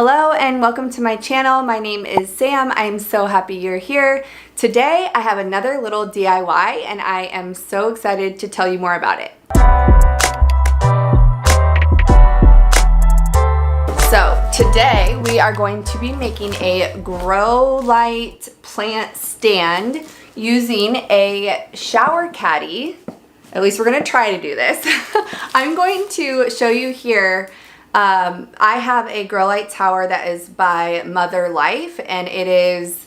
Hello and welcome to my channel. My name is Sam. I'm so happy you're here. Today I have another little DIY and I am so excited to tell you more about it. So today we are going to be making a grow light plant stand using a shower caddy. At least we're gonna try to do this. I'm going to show you here. I have a grow light tower that is by Mother Life and it is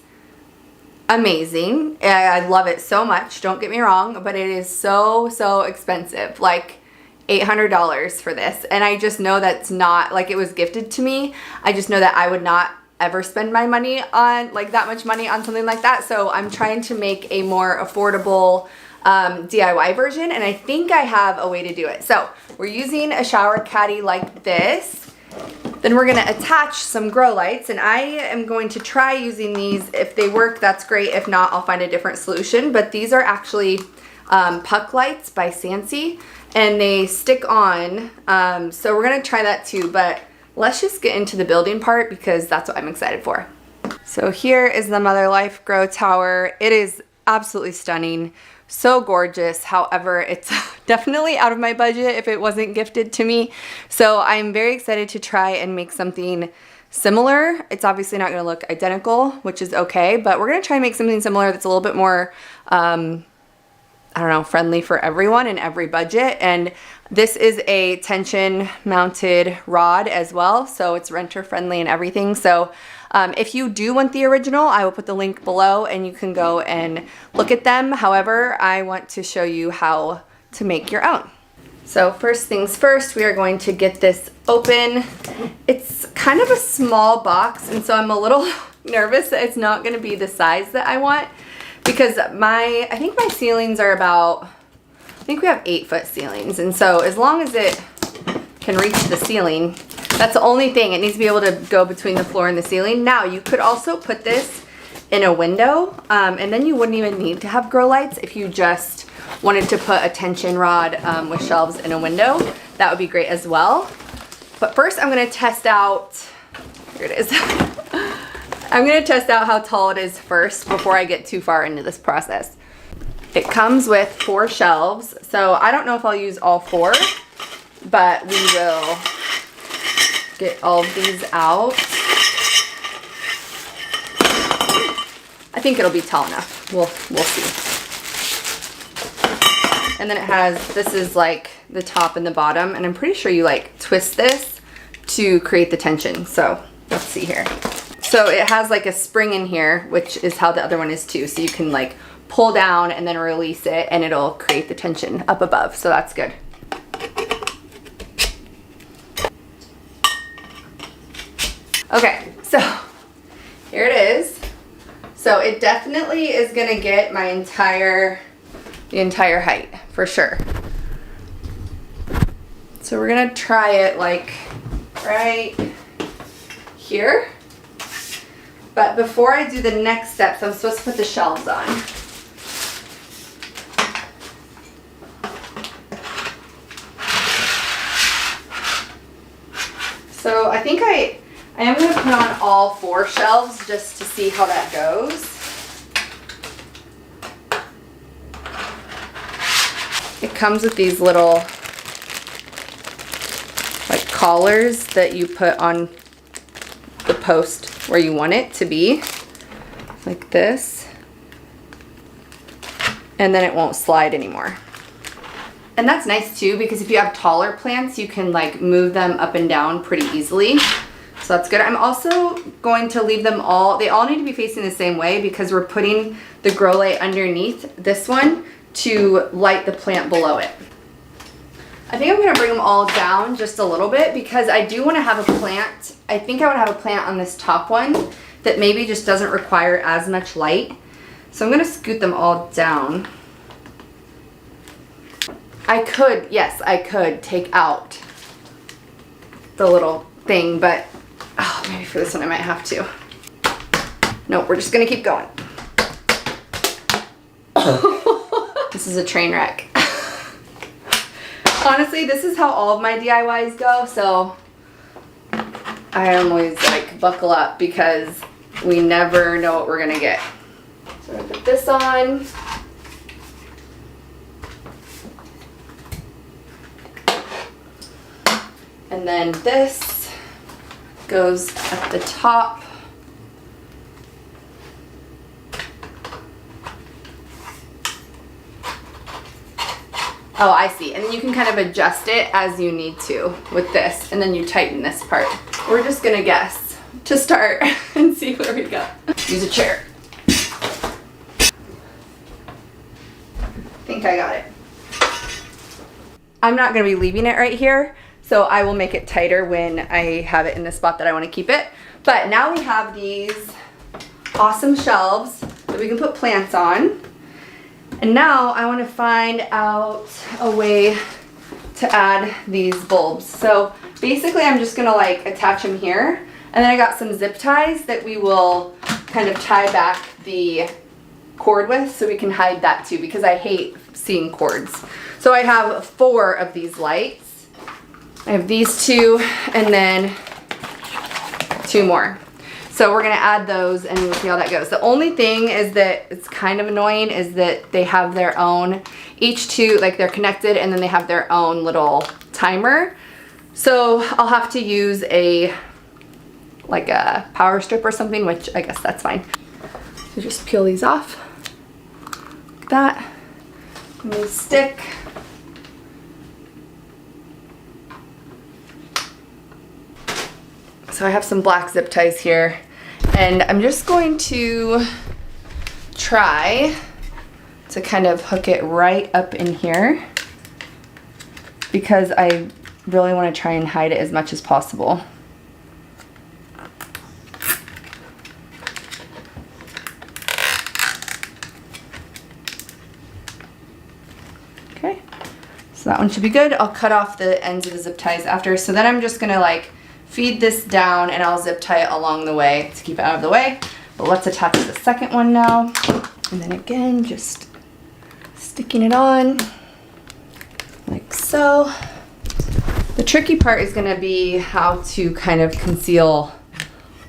amazing. I love it so much, don't get me wrong, but it is so expensive, like $800 for this. And I just know that's not, like, it was gifted to me. I just know that I would not ever spend my money on, like, that much money on something like that. So I'm trying to make a more affordable DIY version, and I think I have a way to do it. So we're using a shower caddy like this. Then we're gonna attach some grow lights, and I am going to try using these. If they work, that's great. If not, I'll find a different solution. But these are actually puck lights by Sansi, and they stick on. So we're gonna try that too, but let's just get into the building part because that's what I'm excited for. So here is the Mother Life Grow Tower. It is absolutely stunning. So gorgeous. However, it's definitely out of my budget if it wasn't gifted to me. So I'm very excited to try and make something similar. It's obviously not going to look identical, which is okay, but we're going to try and make something similar that's a little bit more, I don't know, friendly for everyone in every budget. And this is a tension mounted rod as well, so it's renter friendly and everything. So if you do want the original, I will put the link below and you can go and look at them. However, I want to show you how to make your own. So first things first, we are going to get this open. It's kind of a small box, and so I'm a little nervous that it's not going to be the size that I want, because I think my ceilings are about, I think we have 8-foot ceilings, and so as long as it can reach the ceiling, that's the only thing. It needs to be able to go between the floor and the ceiling. Now, you could also put this in a window, and then you wouldn't even need to have grow lights if you just wanted to put a tension rod with shelves in a window. That would be great as well. But first, I'm going to test out, here it is. I'm going to test out how tall it is first before I get too far into this process. It comes with 4 shelves, so I don't know if I'll use all 4, but we will get all of these out. I think it'll be tall enough. We'll see. And then it has, this is like the top and the bottom, and I'm pretty sure you like twist this to create the tension. So let's see here. So it has like a spring in here, which is how the other one is too. So you can like pull down and then release it and it'll create the tension up above. So that's good. Okay, so here it is. So it definitely is gonna get my the entire height for sure. So we're gonna try it like right here. But before I do the next steps, I'm supposed to put the shelves on. So I think I am going to put on all 4 shelves just to see how that goes. It comes with these little like collars that you put on the post where you want it to be, like this, and then it won't slide anymore. And that's nice too, because if you have taller plants, you can like move them up and down pretty easily. So that's good. I'm also going to leave them all, they all need to be facing the same way because we're putting the grow light underneath this one to light the plant below it. I think I'm gonna bring them all down just a little bit because I do wanna have a plant. I think I would have a plant on this top one that maybe just doesn't require as much light. So I'm gonna scoot them all down. I could, yes, I could take out the little thing, but maybe for this one I might have to. No, we're just gonna keep going. This is a train wreck. Honestly, this is how all of my DIYs go, so I always like buckle up because we never know what we're gonna get. So I'm gonna put this on. And then this goes at the top. Oh, I see. And then you can kind of adjust it as you need to with this. And then you tighten this part. We're just gonna guess to start and see where we go. Use a chair. I think I got it. I'm not gonna be leaving it right here, so I will make it tighter when I have it in the spot that I wanna keep it. But now we have these awesome shelves that we can put plants on. And now I want to find out a way to add these bulbs. So basically I'm just gonna like attach them here. And then I got some zip ties that we will kind of tie back the cord with so we can hide that too, because I hate seeing cords. So I have 4 of these lights. I have these 2 and then 2 more. So we're gonna add those and we'll see how that goes. The only thing is that it's kind of annoying is that they have their own, each 2, like they're connected and then they have their own little timer. So I'll have to use like a power strip or something, which I guess that's fine. So just peel these off, like that, and they stick. So I have some black zip ties here and I'm just going to try to kind of hook it right up in here because I really want to try and hide it as much as possible. Okay, so that one should be good. I'll cut off the ends of the zip ties after. So then I'm just gonna like feed this down and I'll zip tie it along the way to keep it out of the way. But let's attach the second one now. And then again, just sticking it on like so. The tricky part is gonna be how to kind of conceal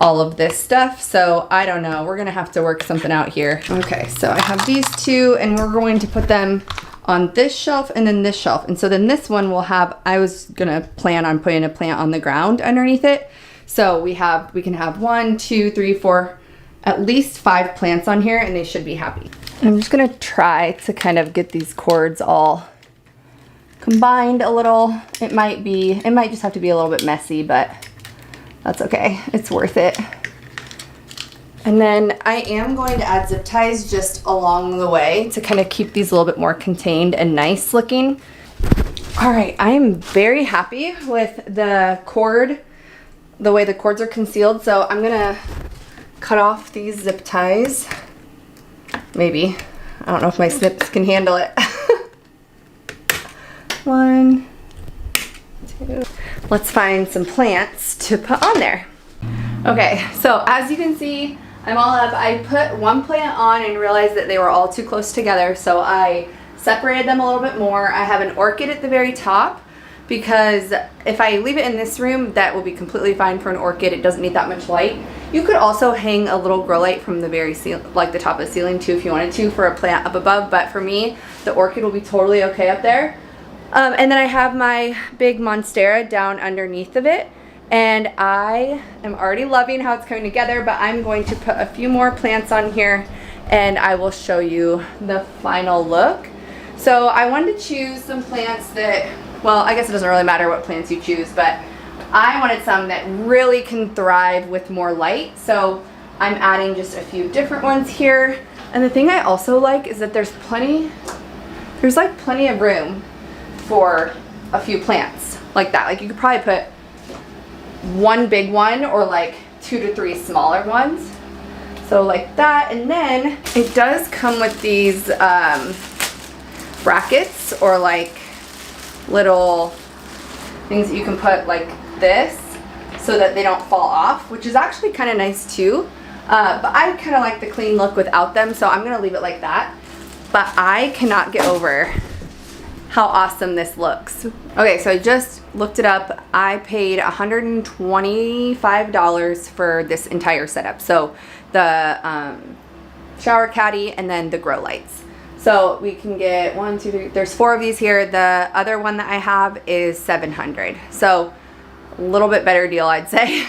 all of this stuff. So I don't know, we're gonna have to work something out here. Okay, so I have these 2 and we're going to put them on this shelf and then this shelf. And so then this one will have, I was gonna plan on putting a plant on the ground underneath it. So we can have 1, 2, 3, 4, at least 5 plants on here and they should be happy. And I'm just gonna try to kind of get these cords all combined a little. It might just have to be a little bit messy, but that's okay, it's worth it. And then I am going to add zip ties just along the way to kind of keep these a little bit more contained and nice looking. All right, I am very happy with the cord, the way the cords are concealed. So I'm gonna cut off these zip ties. Maybe, I don't know if my snips can handle it. 1, 2. Let's find some plants to put on there. Okay, so as you can see, I'm all up. I put 1 plant on and realized that they were all too close together, so I separated them a little bit more. I have an orchid at the very top because if I leave it in this room, that will be completely fine for an orchid. It doesn't need that much light. You could also hang a little grow light from the very ceiling, like the top of the ceiling too, if you wanted to, for a plant up above, but for me, the orchid will be totally okay up there. And then I have my big monstera down underneath of it. And I am already loving how it's coming together, but I'm going to put a few more plants on here and I will show you the final look. So I wanted to choose some plants that, well, I guess it doesn't really matter what plants you choose, but I wanted some that really can thrive with more light. So I'm adding just a few different ones here. And the thing I also like is that there's like plenty of room for a few plants like that. Like you could probably put 1 big one or like 2 to 3 smaller ones. So like that. And then it does come with these brackets or like little things that you can put like this so that they don't fall off, which is actually kind of nice too. But I kind of like the clean look without them, so I'm gonna leave it like that. But I cannot get over how awesome this looks. Okay, so I just looked it up. I paid $125 for this entire setup. So the shower caddy and then the grow lights. So we can get 1, 2, 3, there's 4 of these here. The other one that I have is $700. So a little bit better deal, I'd say.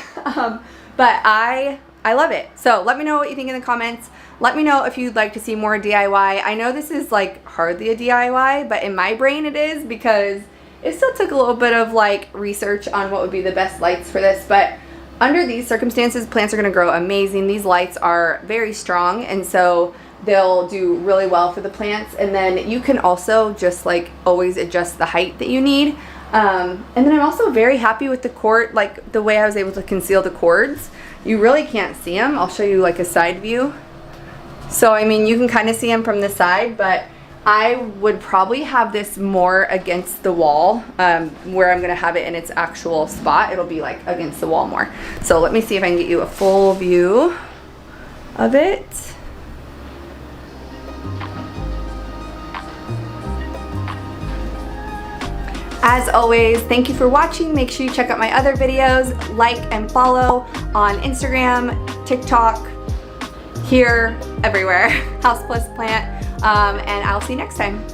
But I love it. So let me know what you think in the comments. Let me know if you'd like to see more DIY. I know this is like hardly a DIY, but in my brain it is, because it still took a little bit of like research on what would be the best lights for this. But under these circumstances, plants are going to grow amazing. These lights are very strong, and so they'll do really well for the plants. And then you can also just like always adjust the height that you need. And then I'm also very happy with the cord, like the way I was able to conceal the cords. You really can't see them. I'll show you like a side view. So I mean, you can kind of see them from the side, but I would probably have this more against the wall, where I'm gonna have it in its actual spot. It'll be like against the wall more. So let me see if I can get you a full view of it. As always, thank you for watching. Make sure you check out my other videos, like and follow on Instagram, TikTok, here, everywhere, House Plus Plant, and I'll see you next time.